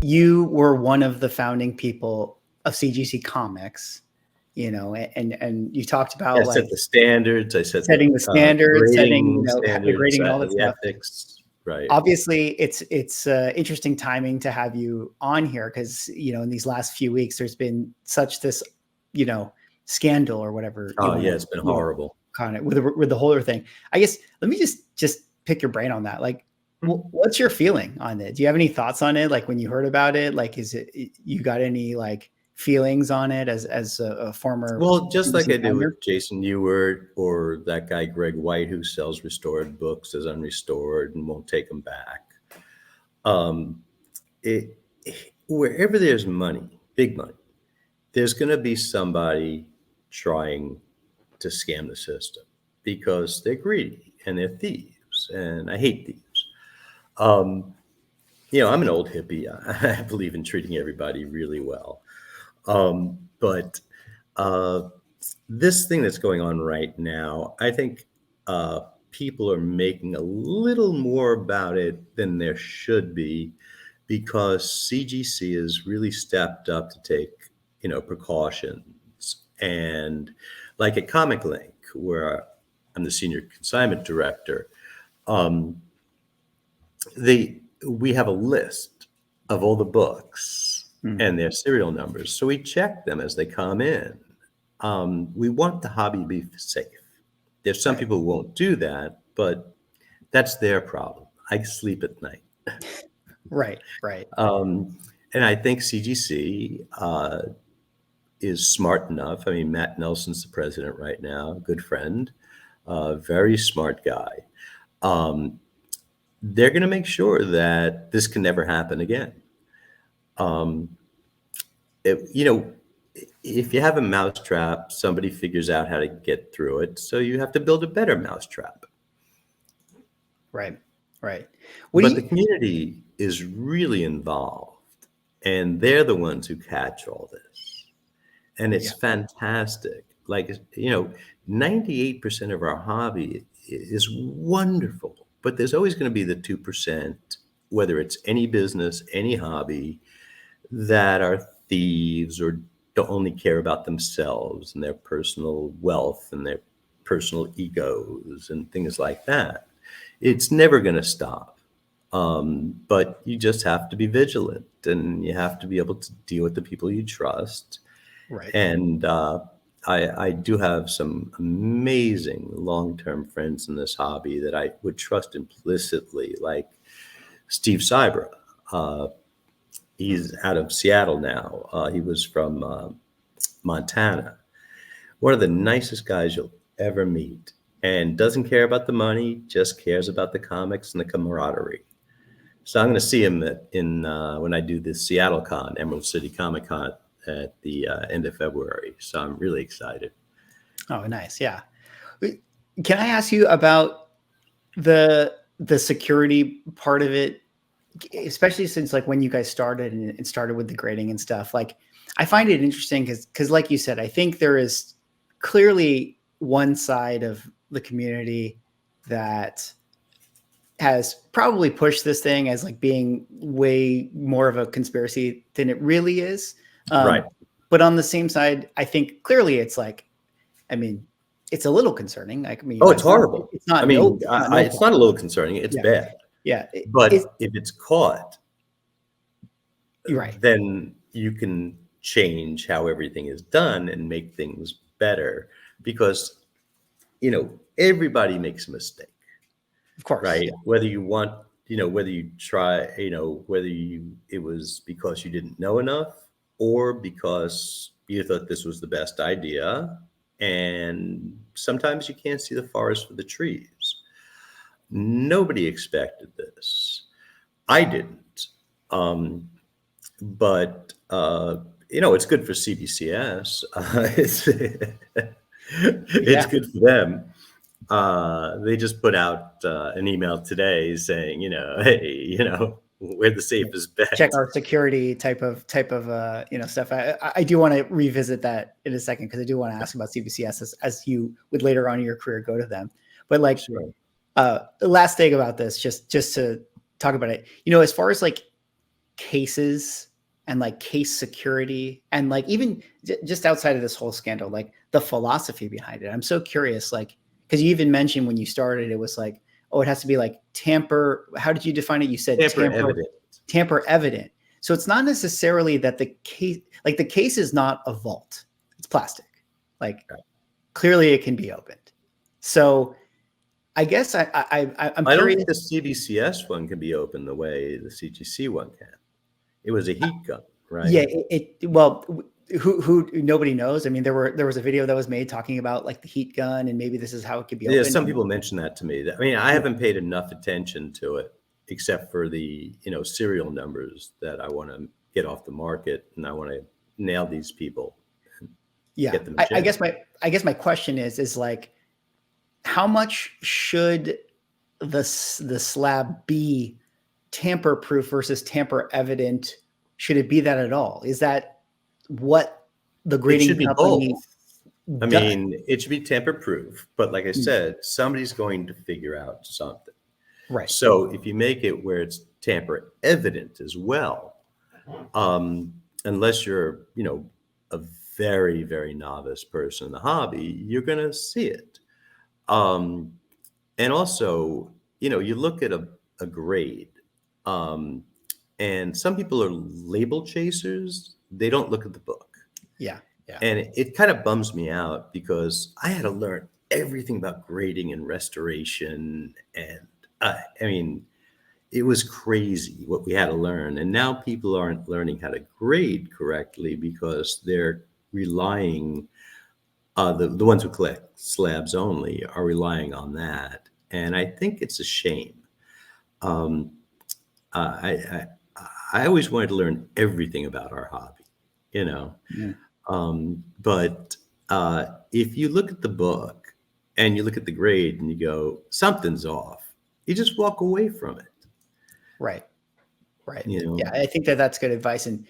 you were one of the founding people of CGC Comics, and you talked about I set the standards. I set setting the standards, setting the grading and all that the stuff. ethics. Right. Obviously, it's interesting timing to have you on here because in these last few weeks there's been such this scandal or whatever. Oh yeah, it's been horrible. Kind of with the Holder thing. I guess let me just pick your brain on that. Like, what's your feeling on it? Do you have any thoughts on it? Like when you heard about it, like you got any like feelings on it as a former? Well, just like I did with Jason Ewart or that guy Greg White who sells restored books as unrestored and won't take them back. Wherever there's money, big money, there's going to be somebody trying to scam the system because they're greedy and they're thieves, and I hate thieves. I'm an old hippie. I believe in treating everybody really well. But this thing that's going on right now, I think people are making a little more about it than there should be because CGC has really stepped up to take, precautions. And like at Comic Link, where I'm the senior consignment director, we have a list of all the books and their serial numbers. So we check them as they come in. We want the hobby to be safe. There's some people who won't do that, but that's their problem. I sleep at night. Right. And I think CGC is smart enough. I mean, Matt Nelson's the president right now, good friend, very smart guy. They're going to make sure that this can never happen again. If you have a mousetrap, somebody figures out how to get through it. So you have to build a better mousetrap. Right. But the community is really involved, and they're the ones who catch all this. And it's fantastic. Like, 98% of our hobby is wonderful, but there's always going to be the 2%, whether it's any business, any hobby, that are thieves or don't only care about themselves and their personal wealth and their personal egos and things like that. It's never going to stop. But you just have to be vigilant, and you have to be able to deal with the people you trust. Right. And I do have some amazing long-term friends in this hobby that I would trust implicitly, like Steve Cybra. He's out of Seattle now. He was from Montana. One of the nicest guys you'll ever meet, and doesn't care about the money, just cares about the comics and the camaraderie. So I'm going to see him when I do this Seattle Con, Emerald City Comic Con, at the end of February. So I'm really excited. Oh, nice. Yeah. Can I ask you about the security part of it, especially since like when you guys started and started with the grading and stuff? Like, I find it interesting because like you said, I think there is clearly one side of the community that has probably pushed this thing as like being way more of a conspiracy than it really is. Right. But on the same side, I think clearly it's like, I mean, it's a little concerning. Like, it's horrible. It's not. It's not a little concerning. It's bad. Yeah. But if it's caught, right, then you can change how everything is done and make things better, because, everybody makes a mistake. Of course. Right. Yeah. Whether you want, whether you try, it was because you didn't know enough, or because you thought this was the best idea. And sometimes you can't see the forest for the trees. Nobody expected this. I didn't. But it's good for CBCS. It's good for them. They just put out an email today saying, hey, we're the safest bet. Check our security type of stuff. I do want to revisit that in a second, because I do want to ask about CBCS as you would later on in your career go to them. But like, the last thing about this, just to talk about it, as far as like cases and like case security and like even just outside of this whole scandal, like the philosophy behind it. I'm so curious, like, because you even mentioned when you started, it was like, oh, it has to be like tamper. How did you define it? You said Tamper evident. Tamper evident. So it's not necessarily that the case is not a vault. It's plastic. Like clearly it can be opened. So I guess I'm I don't curious. think the CBCS one can be opened the way the CGC one can. It was a heat gun, right? Yeah, well, who nobody knows. I mean, there was a video that was made talking about like the heat gun and maybe this is how it could be opened. Yeah, some people mention that to me. I mean, I haven't paid enough attention to it except for the, serial numbers that I want to get off the market and I want to nail these people. Yeah. I guess my question is like, how much should the slab be tamper proof versus tamper evident? Should it be that at all? Is that what the grading company does? I mean, it should be tamper proof, but like I said, somebody's going to figure out something. Right. So if you make it where it's tamper evident as well, unless you're, a very, very novice person in the hobby, you're going to see it. And also, you look at a grade, and some people are label chasers. They don't look at the book. Yeah. Yeah. And it kind of bums me out because I had to learn everything about grading and restoration. And I mean, it was crazy what we had to learn. And now people aren't learning how to grade correctly because they're relying, the ones who collect slabs only are relying on that. And I think it's a shame. I always wanted to learn everything about our hobby, Yeah. But if you look at the book and you look at the grade and you go, something's off, you just walk away from it. Right. Yeah, I think that's good advice. And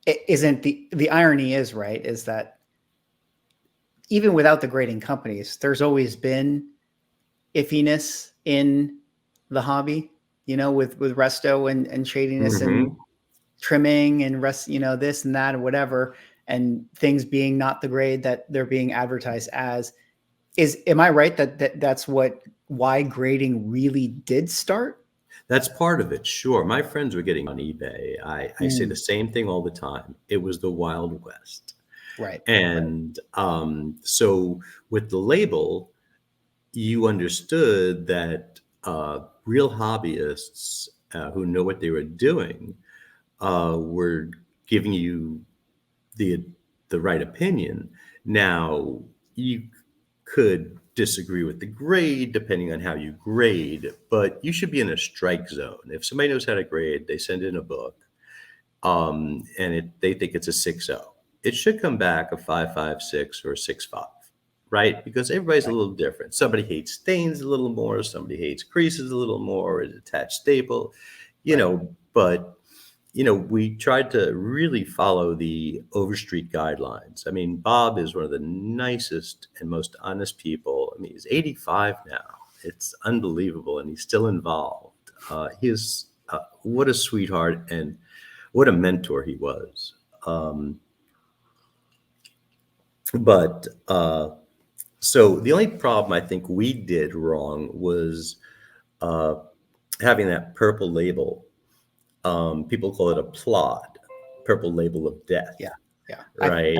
it isn't the irony is, right, is that even without the grading companies, there's always been iffiness in the hobby, with resto and shadiness and trimming and this and that and whatever, and things being not the grade that they're being advertised as. Am I right that's why grading really did start? That's part of it. Sure. My friends were getting on eBay. I say the same thing all the time. It was the Wild West. Right. And so with the label, you understood that real hobbyists who know what they were doing were giving you the right opinion. Now, you could disagree with the grade depending on how you grade, but you should be in a strike zone. If somebody knows how to grade, they send in a book, and they think it's a 6.0. It should come back a 5.56 or a 6.5. Right? Because everybody's a little different. Somebody hates stains a little more. Somebody hates creases a little more, an attached staple, but, we tried to really follow the Overstreet guidelines. I mean, Bob is one of the nicest and most honest people. I mean, he's 85 now. It's unbelievable. And he's still involved. He is, what a sweetheart and what a mentor he was. So the only problem I think we did wrong was having that purple label. People call it a plod, purple label of death. Yeah. Right.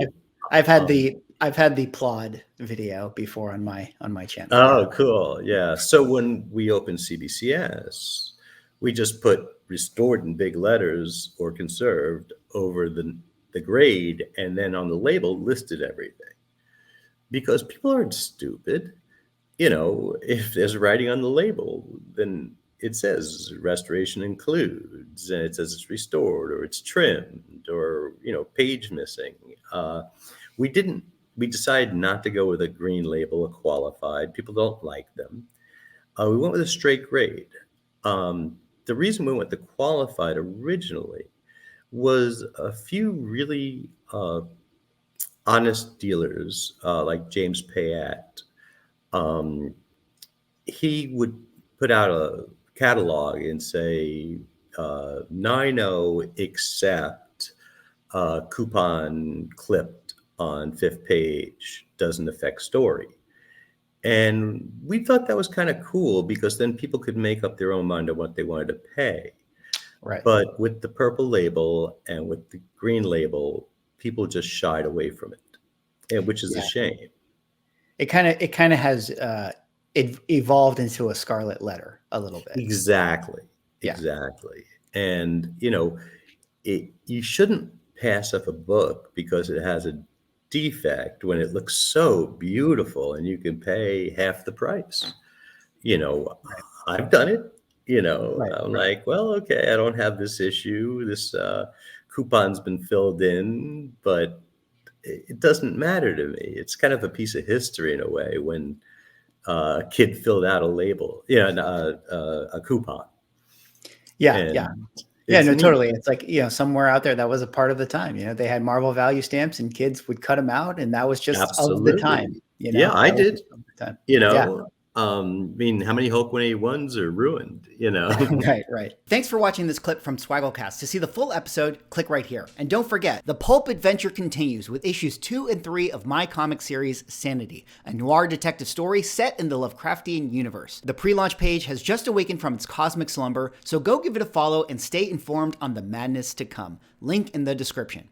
I've had the plod video before on my channel. Oh, cool. Yeah. So when we opened CBCS, we just put restored in big letters or conserved over the grade, and then on the label listed everything. Because people aren't stupid. If there's writing on the label, then it says restoration includes, and it says it's restored or it's trimmed or, page missing. We decided not to go with a green label, a qualified. People don't like them. We went with a straight grade. The reason we went the qualified originally was a few really honest dealers like James Payette. He would put out a catalog and say, 9-0 except coupon clipped on 5th page doesn't affect story. And we thought that was kind of cool because then people could make up their own mind on what they wanted to pay. Right. But with the purple label and with the green label, people just shied away from it, and which is a shame. It kind of has it evolved into a scarlet letter a little bit. Exactly. Yeah. Exactly. And you shouldn't pass up a book because it has a defect when it looks so beautiful and you can pay half the price. I've done it. I'm like, well, okay, I don't have this issue. This coupon's been filled in, but it doesn't matter to me. It's kind of a piece of history in a way when a kid filled out a label, a coupon. Yeah, no, totally. It's like, somewhere out there that was a part of the time. They had Marvel value stamps and kids would cut them out, and that was just of the time. Yeah, I did. Yeah. I mean, how many Hulk 181s are ruined, Right. Thanks for watching this clip from Swagglecast. To see the full episode, click right here. And don't forget, the pulp adventure continues with issues 2 and 3 of my comic series, Sanity, a noir detective story set in the Lovecraftian universe. The pre-launch page has just awakened from its cosmic slumber, so go give it a follow and stay informed on the madness to come. Link in the description.